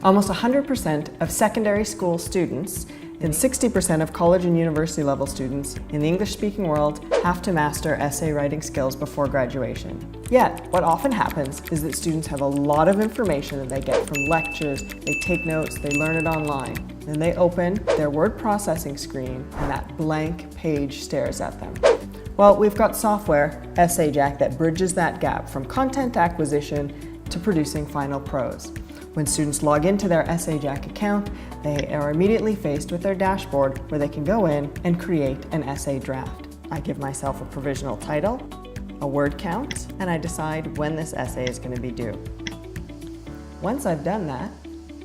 Almost 100% of secondary school students and 60% of college and university level students in the English-speaking world have to master essay writing skills before graduation. Yet, what often happens is that students have a lot of information that they get from lectures, they take notes, they learn it online. Then they open their word processing screen and that blank page stares at them. Well, we've got software, EssayJack, that bridges that gap from content acquisition to producing final prose. When students log into their EssayJack account, they are immediately faced with their dashboard where they can go in and create an essay draft. I give myself a provisional title, a word count, and I decide when this essay is going to be due. Once I've done that,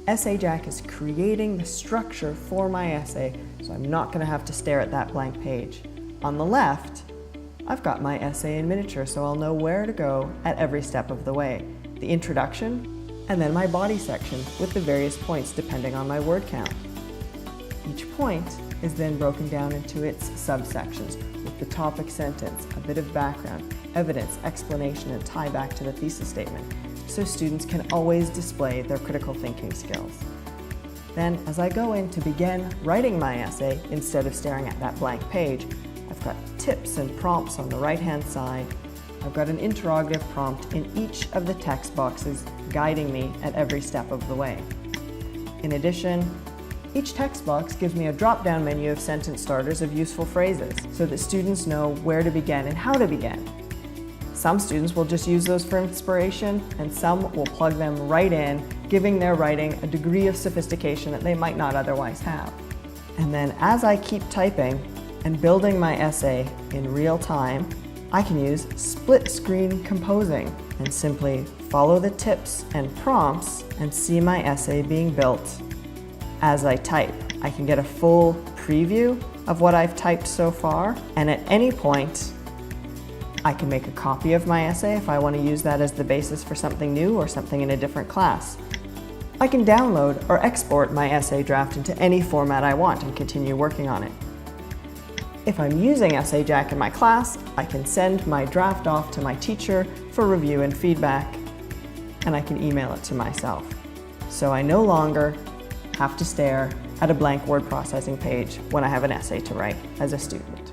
EssayJack is creating the structure for my essay, so I'm not going to have to stare at that blank page. On the left, I've got my essay in miniature, so I'll know where to go at every step of the way. The introduction, and then my body section with the various points depending on my word count. Each point is then broken down into its subsections with the topic sentence, a bit of background, evidence, explanation, and tie back to the thesis statement, so students can always display their critical thinking skills. Then, as I go in to begin writing my essay, instead of staring at that blank page, I've got tips and prompts on the right-hand side. I've got an interrogative prompt in each of the text boxes guiding me at every step of the way. In addition, each text box gives me a drop-down menu of sentence starters of useful phrases so that students know where to begin and how to begin. Some students will just use those for inspiration, and some will plug them right in, giving their writing a degree of sophistication that they might not otherwise have. And then as I keep typing and building my essay in real time, I can use split-screen composing and simply follow the tips and prompts and see my essay being built as I type. I can get a full preview of what I've typed so far, and at any point, I can make a copy of my essay if I want to use that as the basis for something new or something in a different class. I can download or export my essay draft into any format I want and continue working on it. If I'm using EssayJack in my class, I can send my draft off to my teacher for review and feedback, and I can email it to myself. So I no longer have to stare at a blank word processing page when I have an essay to write as a student.